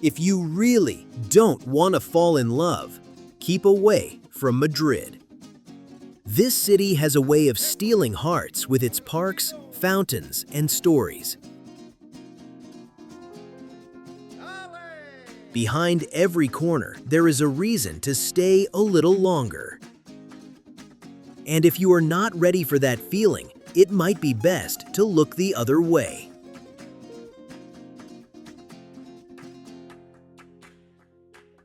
If you really don't want to fall in love, keep away from Madrid. This city has a way of stealing hearts with its parks, fountains, and stories. Behind every corner, there is a reason to stay a little longer. And if you are not ready for that feeling, it might be best to look the other way.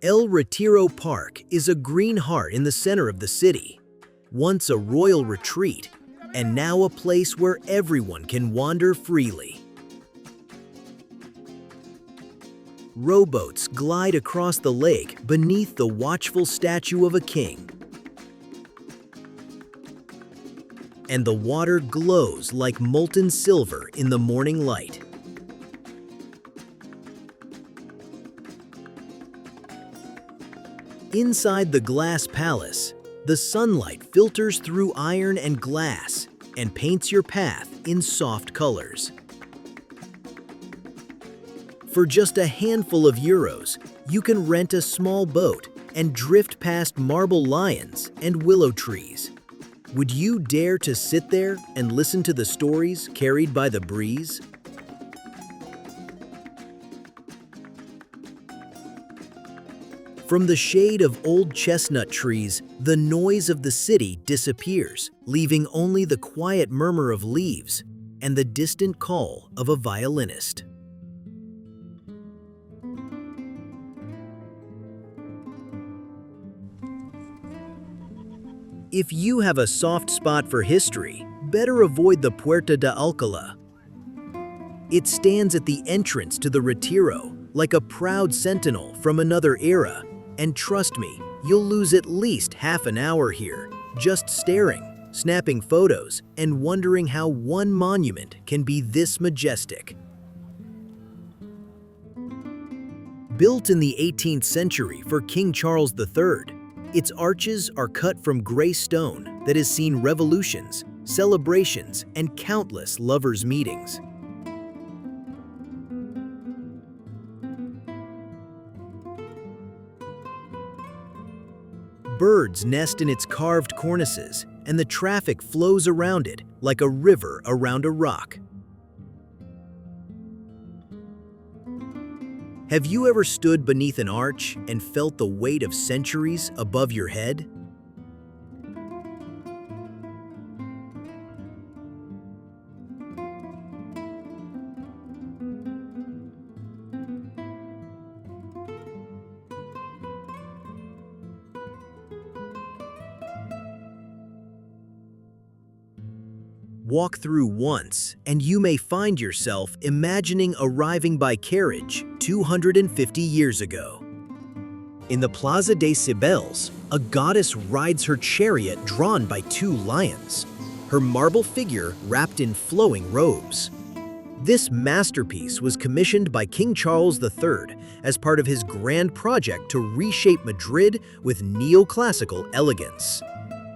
El Retiro Park is a green heart in the center of the city, once a royal retreat, and now a place where everyone can wander freely. Rowboats glide across the lake beneath the watchful statue of a king. And the water glows like molten silver in the morning light. Inside the glass palace, the sunlight filters through iron and glass and paints your path in soft colors. For just a handful of euros, you can rent a small boat and drift past marble lions and willow trees. Would you dare to sit there and listen to the stories carried by the breeze? From the shade of old chestnut trees, the noise of the city disappears, leaving only the quiet murmur of leaves and the distant call of a violinist. If you have a soft spot for history, better avoid the Puerta de Alcala. It stands at the entrance to the Retiro, like a proud sentinel from another era, and trust me, you'll lose at least half an hour here, just staring, snapping photos, and wondering how one monument can be this majestic. Built in the 18th century for King Charles III, its arches are cut from gray stone that has seen revolutions, celebrations, and countless lovers' meetings. Birds nest in its carved cornices, and the traffic flows around it like a river around a rock. Have you ever stood beneath an arch and felt the weight of centuries above your head? Walk through once, and you may find yourself imagining arriving by carriage 250 years ago. In the Plaza de Cibeles, a goddess rides her chariot drawn by two lions, her marble figure wrapped in flowing robes. This masterpiece was commissioned by King Charles III as part of his grand project to reshape Madrid with neoclassical elegance.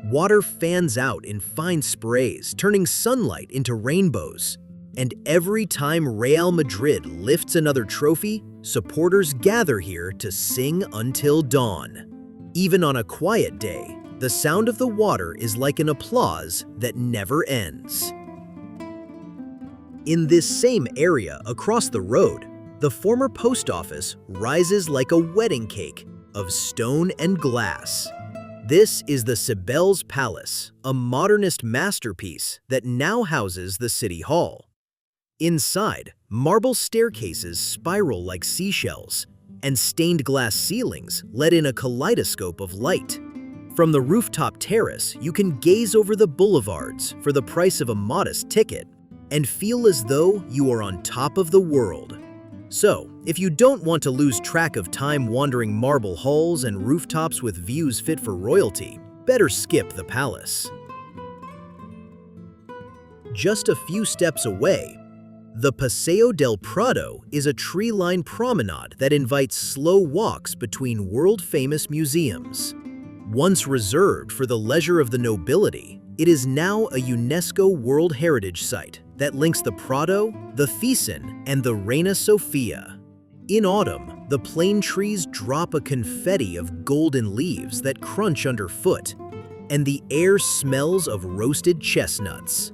Water fans out in fine sprays, turning sunlight into rainbows. And every time Real Madrid lifts another trophy, supporters gather here to sing until dawn. Even on a quiet day, the sound of the water is like an applause that never ends. In this same area across the road, the former post office rises like a wedding cake of stone and glass. This is the Cibeles Palace, a modernist masterpiece that now houses the City Hall. Inside, marble staircases spiral like seashells, and stained glass ceilings let in a kaleidoscope of light. From the rooftop terrace, you can gaze over the boulevards for the price of a modest ticket and feel as though you are on top of the world. So, if you don't want to lose track of time wandering marble halls and rooftops with views fit for royalty, better skip the palace. Just a few steps away, the Paseo del Prado is a tree-lined promenade that invites slow walks between world-famous museums. Once reserved for the leisure of the nobility, it is now a UNESCO World Heritage Site that links the Prado, the Cuisine, and the Reina Sofia. In autumn, the plane trees drop a confetti of golden leaves that crunch underfoot, and the air smells of roasted chestnuts.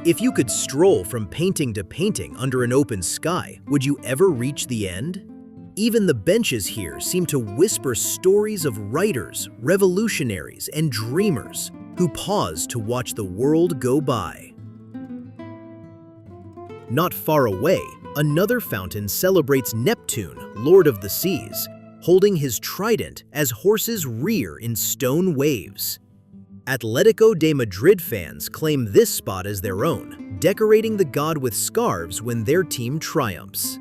If you could stroll from painting to painting under an open sky, would you ever reach the end? Even the benches here seem to whisper stories of writers, revolutionaries, and dreamers who pause to watch the world go by. Not far away, another fountain celebrates Neptune, Lord of the Seas, holding his trident as horses rear in stone waves. Atletico de Madrid fans claim this spot as their own, decorating the god with scarves when their team triumphs.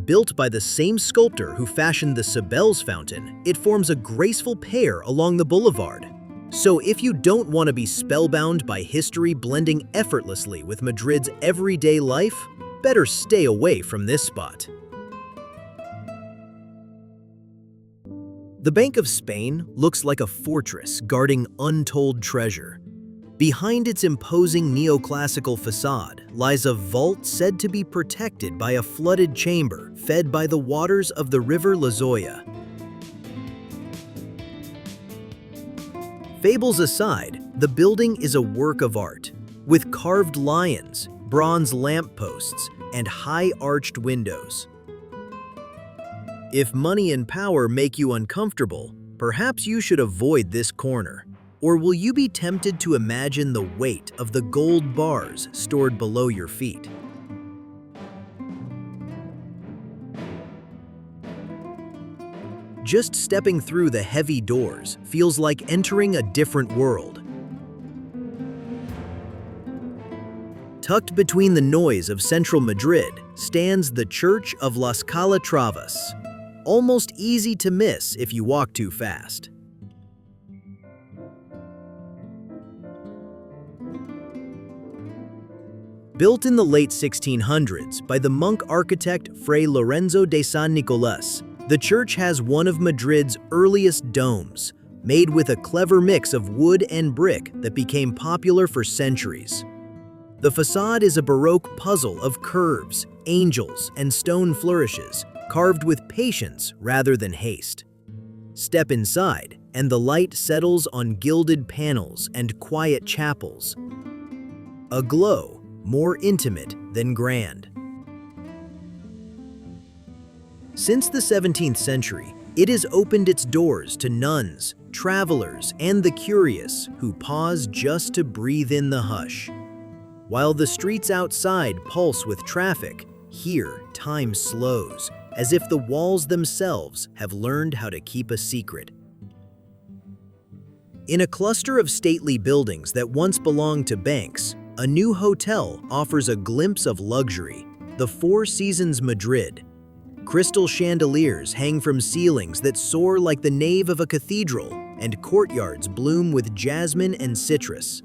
Built by the same sculptor who fashioned the Cibeles fountain, it forms a graceful pair along the boulevard. So if you don't want to be spellbound by history blending effortlessly with Madrid's everyday life, better stay away from this spot. The Bank of Spain looks like a fortress guarding untold treasure. Behind its imposing neoclassical facade lies a vault said to be protected by a flooded chamber fed by the waters of the river Lozoya. Fables aside, the building is a work of art, with carved lions, bronze lampposts, and high-arched windows. If money and power make you uncomfortable, perhaps you should avoid this corner. Or will you be tempted to imagine the weight of the gold bars stored below your feet? Just stepping through the heavy doors feels like entering a different world. Tucked between the noise of central Madrid stands the Church of Las Calatravas, almost easy to miss if you walk too fast. Built in the late 1600s by the monk architect Fray Lorenzo de San Nicolas, the church has one of Madrid's earliest domes, made with a clever mix of wood and brick that became popular for centuries. The facade is a Baroque puzzle of curves, angels, and stone flourishes, carved with patience rather than haste. Step inside, and the light settles on gilded panels and quiet chapels. A glow more intimate than grand. Since the 17th century, it has opened its doors to nuns, travelers, and the curious who pause just to breathe in the hush. While the streets outside pulse with traffic, here time slows, as if the walls themselves have learned how to keep a secret. In a cluster of stately buildings that once belonged to banks, a new hotel offers a glimpse of luxury, the Four Seasons Madrid. Crystal chandeliers hang from ceilings that soar like the nave of a cathedral, and courtyards bloom with jasmine and citrus.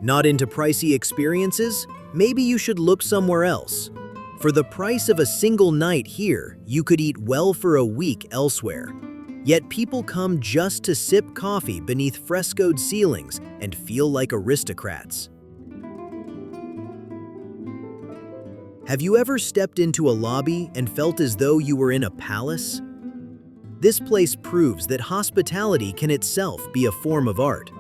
Not into pricey experiences? Maybe you should look somewhere else. For the price of a single night here, you could eat well for a week elsewhere. Yet people come just to sip coffee beneath frescoed ceilings and feel like aristocrats. Have you ever stepped into a lobby and felt as though you were in a palace? This place proves that hospitality can itself be a form of art.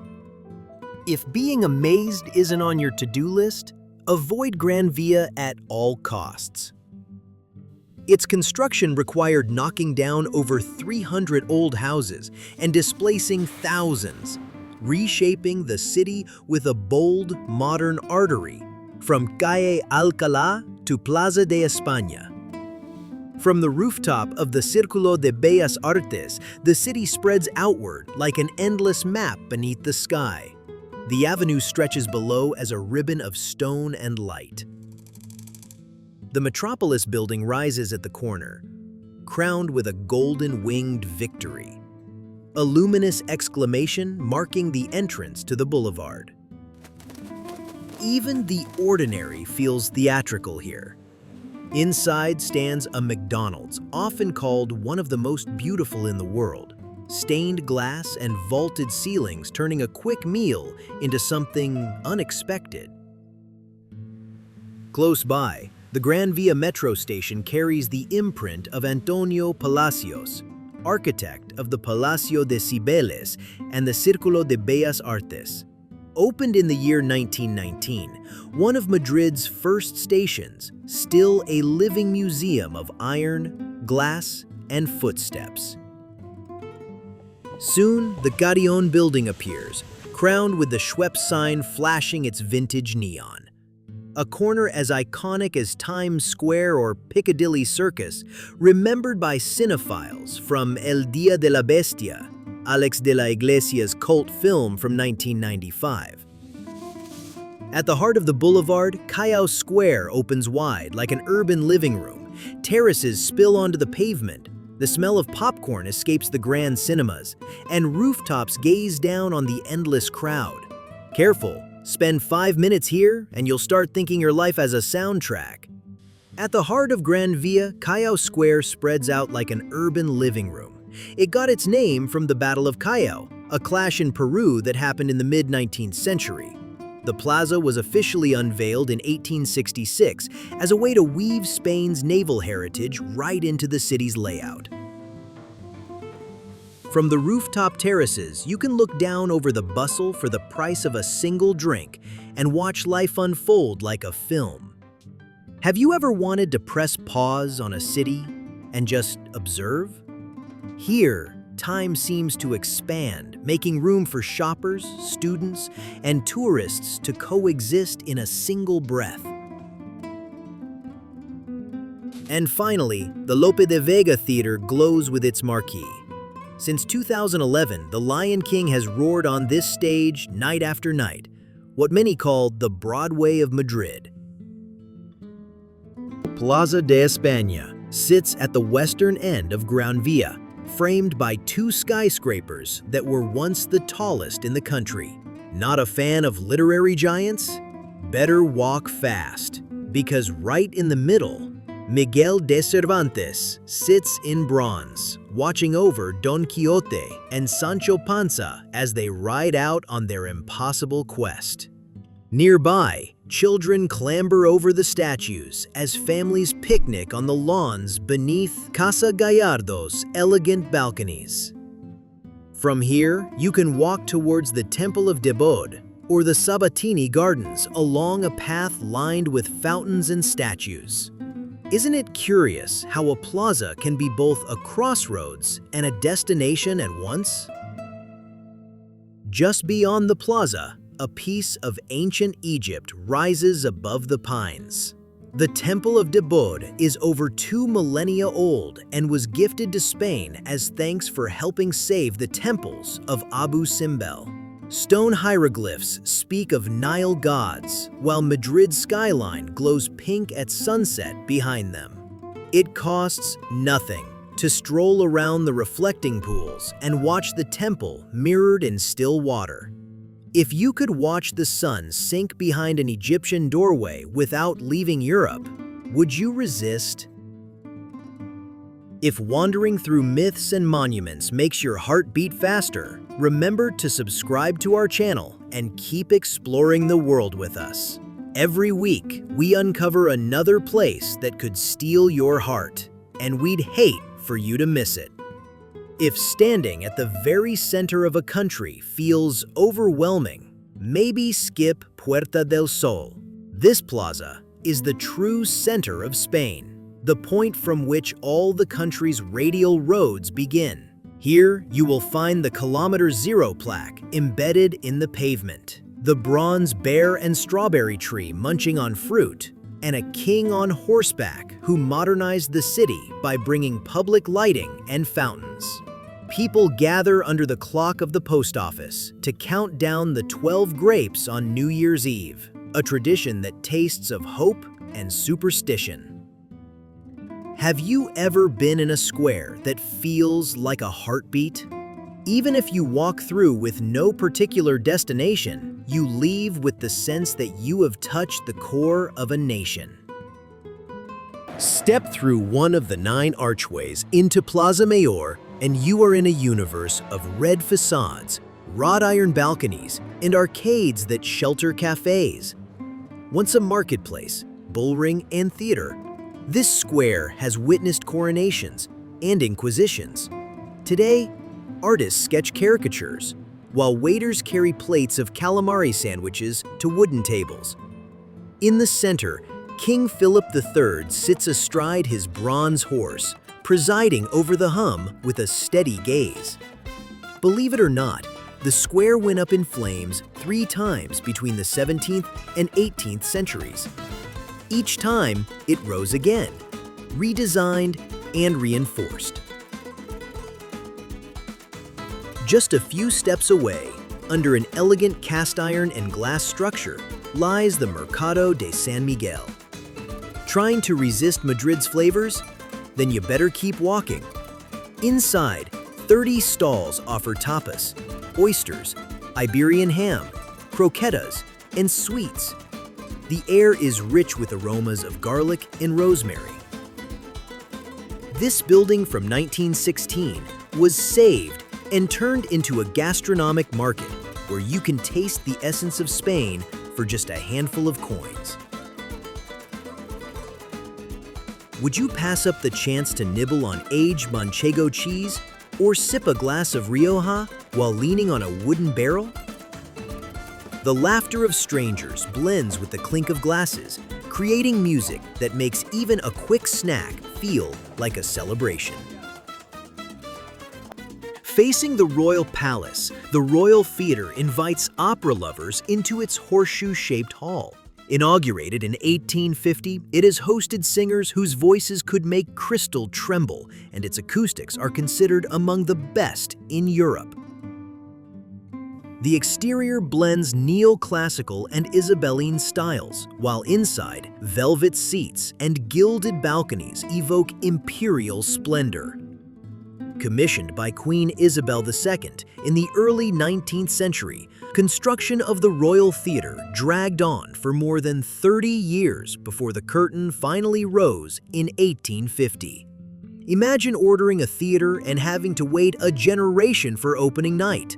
If being amazed isn't on your to-do list, avoid Gran Via at all costs. Its construction required knocking down over 300 old houses and displacing thousands, reshaping the city with a bold, modern artery, from Calle Alcalá to Plaza de Espana. From the rooftop of the Círculo de Bellas Artes, the city spreads outward like an endless map beneath the sky. The avenue stretches below as a ribbon of stone and light. The Metropolis building rises at the corner, crowned with a golden-winged victory, a luminous exclamation marking the entrance to the boulevard. Even the ordinary feels theatrical here. Inside stands a McDonald's, often called one of the most beautiful in the world, stained glass and vaulted ceilings turning a quick meal into something unexpected. Close by, The Gran Via metro station carries the imprint of Antonio Palacios, architect of the Palacio de Cibeles and the Círculo de Bellas Artes. Opened in the year 1919, one of Madrid's first stations, still a living museum of iron, glass, and footsteps. Soon, the Carillon building appears, crowned with the Schweppes sign flashing its vintage neon. A corner as iconic as Times Square or Piccadilly Circus, remembered by cinephiles from El Día de la Bestia, Alex de la Iglesia's cult film from 1995. At the heart of the boulevard, Callao Square opens wide like an urban living room. Terraces spill onto the pavement, the smell of popcorn escapes the grand cinemas, and rooftops gaze down on the endless crowd. Careful, spend 5 minutes here and you'll start thinking your life as a soundtrack. At the heart of Gran Via, Callao Square spreads out like an urban living room. It got its name from the Battle of Callao, a clash in Peru that happened in the mid-19th century. The plaza was officially unveiled in 1866 as a way to weave Spain's naval heritage right into the city's layout. From the rooftop terraces, you can look down over the bustle for the price of a single drink and watch life unfold like a film. Have you ever wanted to press pause on a city and just observe? Here, time seems to expand, making room for shoppers, students, and tourists to coexist in a single breath. And finally, the Lope de Vega Theater glows with its marquee. Since 2011, The Lion King has roared on this stage night after night, what many call the Broadway of Madrid. Plaza de Espana sits at the western end of Gran Via, framed by 2 skyscrapers that were once the tallest in the country. Not a fan of literary giants? Better walk fast, because right in the middle, Miguel de Cervantes sits in bronze, watching over Don Quixote and Sancho Panza as they ride out on their impossible quest. Nearby, children clamber over the statues as families picnic on the lawns beneath Casa Gallardo's elegant balconies. From here, you can walk towards the Templo De Debod or the Sabatini Gardens along a path lined with fountains and statues. Isn't it curious how a plaza can be both a crossroads and a destination at once? Just beyond the plaza, a piece of ancient Egypt rises above the pines. The Temple of Debod is over 2 millennia old and was gifted to Spain as thanks for helping save the temples of Abu Simbel. Stone hieroglyphs speak of Nile gods, while Madrid's skyline glows pink at sunset behind them. It costs nothing to stroll around the reflecting pools and watch the temple mirrored in still water. If you could watch the sun sink behind an Egyptian doorway without leaving Europe, would you resist? If wandering through myths and monuments makes your heart beat faster, remember to subscribe to our channel and keep exploring the world with us. Every week, we uncover another place that could steal your heart, and we'd hate for you to miss it. If standing at the very center of a country feels overwhelming, maybe skip Puerta del Sol. This plaza is the true center of Spain, the point from which all the country's radial roads begin. Here, you will find the Kilometer Zero plaque embedded in the pavement, the bronze bear and strawberry tree munching on fruit, and a king on horseback who modernized the city by bringing public lighting and fountains. People gather under the clock of the post office to count down the 12 grapes on New Year's Eve, a tradition that tastes of hope and superstition. Have you ever been in a square that feels like a heartbeat? Even if you walk through with no particular destination, you leave with the sense that you have touched the core of a nation. Step through one of the 9 archways into Plaza Mayor, and you are in a universe of red facades, wrought iron balconies, and arcades that shelter cafes. Once a marketplace, bullring, and theater. This square has witnessed coronations and inquisitions. Today, artists sketch caricatures, while waiters carry plates of calamari sandwiches to wooden tables. In the center, King Philip III sits astride his bronze horse, presiding over the hum with a steady gaze. Believe it or not, the square went up in flames 3 times between the 17th and 18th centuries. Each time, it rose again, redesigned and reinforced. Just a few steps away, under an elegant cast iron and glass structure, lies the Mercado de San Miguel. Trying to resist Madrid's flavors? Then you better keep walking. Inside, 30 stalls offer tapas, oysters, Iberian ham, croquetas, and sweets. The air is rich with aromas of garlic and rosemary. This building from 1916 was saved and turned into a gastronomic market where you can taste the essence of Spain for just a handful of coins. Would you pass up the chance to nibble on aged manchego cheese or sip a glass of Rioja while leaning on a wooden barrel? The laughter of strangers blends with the clink of glasses, creating music that makes even a quick snack feel like a celebration. Facing the Royal Palace, the Royal Theatre invites opera lovers into its horseshoe-shaped hall. Inaugurated in 1850, it has hosted singers whose voices could make crystal tremble, and its acoustics are considered among the best in Europe. The exterior blends neoclassical and Isabelline styles, while inside, velvet seats and gilded balconies evoke imperial splendor. Commissioned by Queen Isabel II in the early 19th century, construction of the Royal Theatre dragged on for more than 30 years before the curtain finally rose in 1850. Imagine ordering a theater and having to wait a generation for opening night.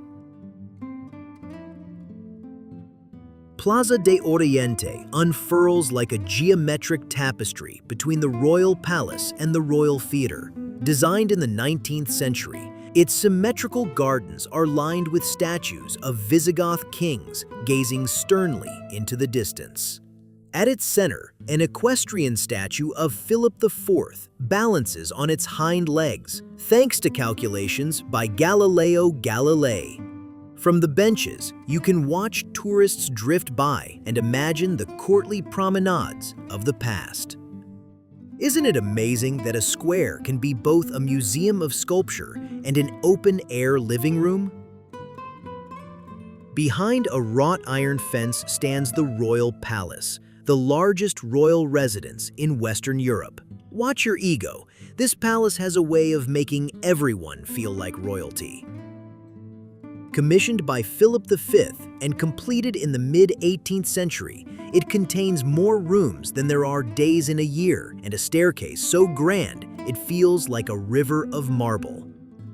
Plaza de Oriente unfurls like a geometric tapestry between the Royal Palace and the Royal Theatre. Designed in the 19th century, its symmetrical gardens are lined with statues of Visigoth kings gazing sternly into the distance. At its center, an equestrian statue of Philip IV balances on its hind legs, thanks to calculations by Galileo Galilei. From the benches, you can watch tourists drift by and imagine the courtly promenades of the past. Isn't it amazing that a square can be both a museum of sculpture and an open-air living room? Behind a wrought iron fence stands the Royal Palace, the largest royal residence in Western Europe. Watch your ego. This palace has a way of making everyone feel like royalty. Commissioned by Philip V and completed in the mid-18th century, it contains more rooms than there are days in a year and a staircase so grand it feels like a river of marble.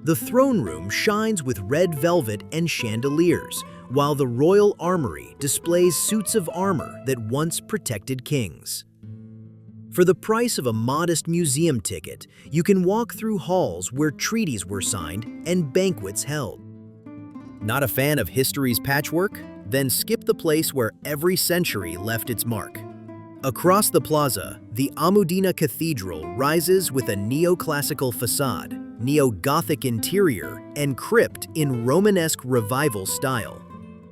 The throne room shines with red velvet and chandeliers, while the royal armory displays suits of armor that once protected kings. For the price of a modest museum ticket, you can walk through halls where treaties were signed and banquets held. Not a fan of history's patchwork? Then skip the place where every century left its mark. Across the plaza, the Almudena Cathedral rises with a neoclassical facade, neo-Gothic interior, and crypt in Romanesque Revival style.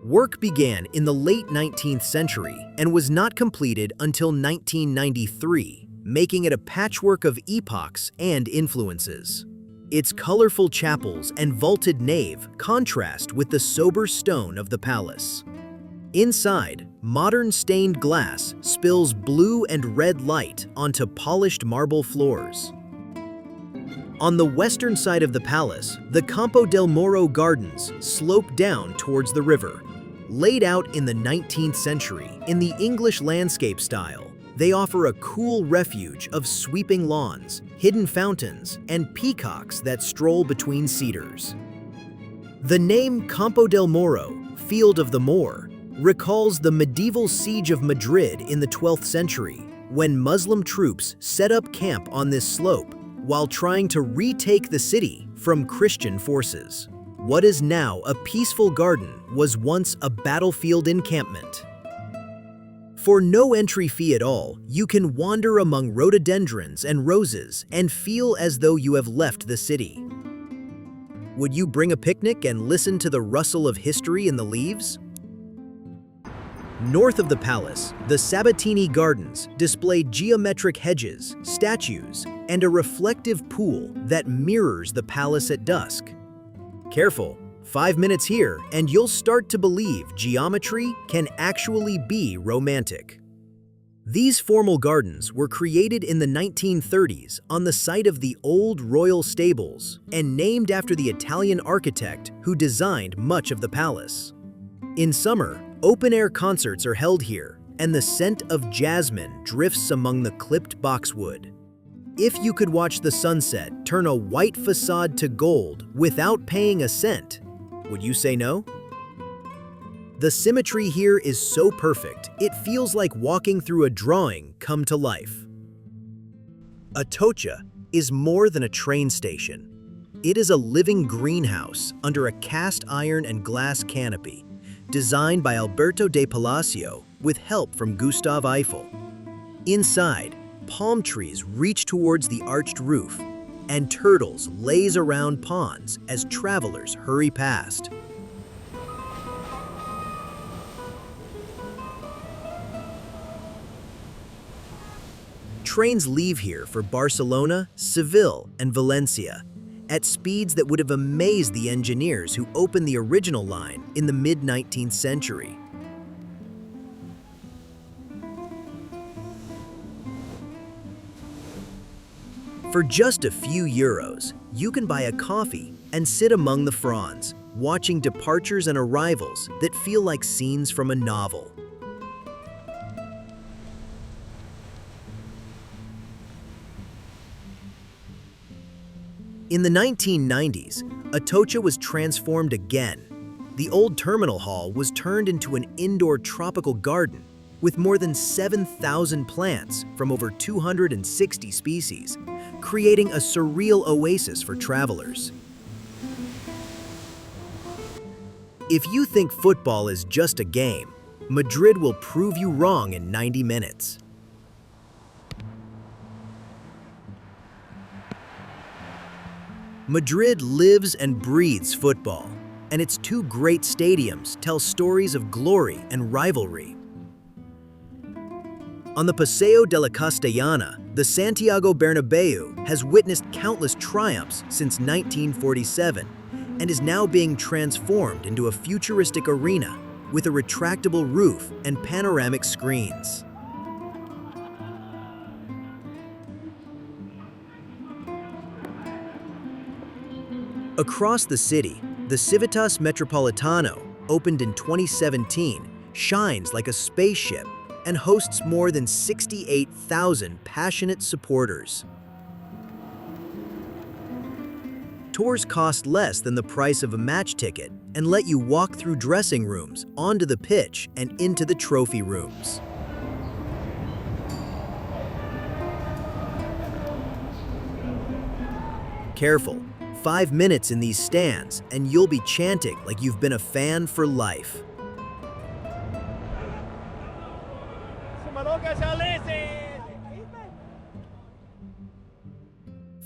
Work began in the late 19th century and was not completed until 1993, making it a patchwork of epochs and influences. Its colorful chapels and vaulted nave contrast with the sober stone of the palace. Inside, modern stained glass spills blue and red light onto polished marble floors. On the western side of the palace, the Campo del Moro Gardens slope down towards the river. Laid out in the 19th century in the English landscape style, they offer a cool refuge of sweeping lawns, hidden fountains, and peacocks that stroll between cedars. The name Campo del Moro, Field of the Moor, recalls the medieval siege of Madrid in the 12th century, when Muslim troops set up camp on this slope while trying to retake the city from Christian forces. What is now a peaceful garden was once a battlefield encampment. For no entry fee at all, you can wander among rhododendrons and roses and feel as though you have left the city. Would you bring a picnic and listen to the rustle of history in the leaves? North of the palace, the Sabatini Gardens display geometric hedges, statues, and a reflective pool that mirrors the palace at dusk. Careful, 5 minutes here and you'll start to believe geometry can actually be romantic. These formal gardens were created in the 1930s on the site of the old royal stables and named after the Italian architect who designed much of the palace. In summer, open-air concerts are held here, and the scent of jasmine drifts among the clipped boxwood. If you could watch the sunset turn a white facade to gold without paying a cent, would you say no? The symmetry here is so perfect, it feels like walking through a drawing come to life. Atocha is more than a train station. It is a living greenhouse under a cast iron and glass canopy, designed by Alberto de Palacio with help from Gustav Eiffel. Inside, palm trees reach towards the arched roof, and turtles laze around ponds as travelers hurry past. Trains leave here for Barcelona, Seville, and Valencia, at speeds that would have amazed the engineers who opened the original line in the mid-19th century. For just a few euros, you can buy a coffee and sit among the fronds, watching departures and arrivals that feel like scenes from a novel. In the 1990s, Atocha was transformed again. The old terminal hall was turned into an indoor tropical garden with more than 7,000 plants from over 260 species, creating a surreal oasis for travelers. If you think football is just a game, Madrid will prove you wrong in 90 minutes. Madrid lives and breathes football, and its two great stadiums tell stories of glory and rivalry. On the Paseo de la Castellana, the SantiagoBernabeu has witnessed countless triumphs since 1947 and is now being transformed into a futuristic arena with a retractable roof and panoramic screens. Across the city, the Civitas Metropolitano, opened in 2017, shines like a spaceship and hosts more than 68,000 passionate supporters. Tours cost less than the price of a match ticket and let you walk through dressing rooms, onto the pitch, and into the trophy rooms. Careful. 5 minutes in these stands, and you'll be chanting like you've been a fan for life.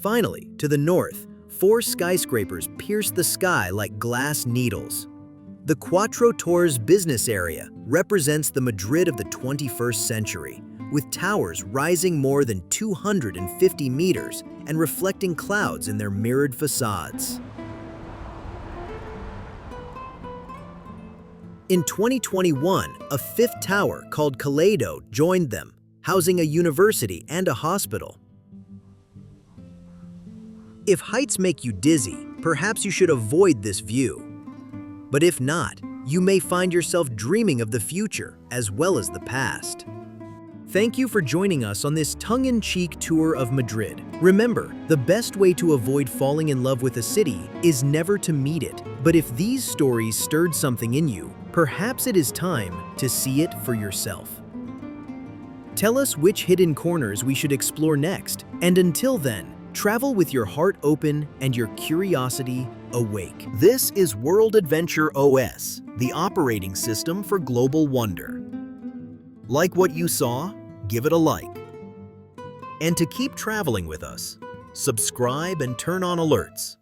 Finally, to the north, 4 skyscrapers pierce the sky like glass needles. The Cuatro Torres business area represents the Madrid of the 21st century, with towers rising more than 250 meters and reflecting clouds in their mirrored facades. In 2021, a 5th tower called Kaleido joined them, housing a university and a hospital. If heights make you dizzy, perhaps you should avoid this view. But if not, you may find yourself dreaming of the future as well as the past. Thank you for joining us on this tongue-in-cheek tour of Madrid. Remember, the best way to avoid falling in love with a city is never to meet it. But if these stories stirred something in you, perhaps it is time to see it for yourself. Tell us which hidden corners we should explore next. And until then, travel with your heart open and your curiosity awake. This is World Adventure OS, the operating system for global wonder. Like what you saw? Give it a like. And to keep traveling with us, subscribe and turn on alerts.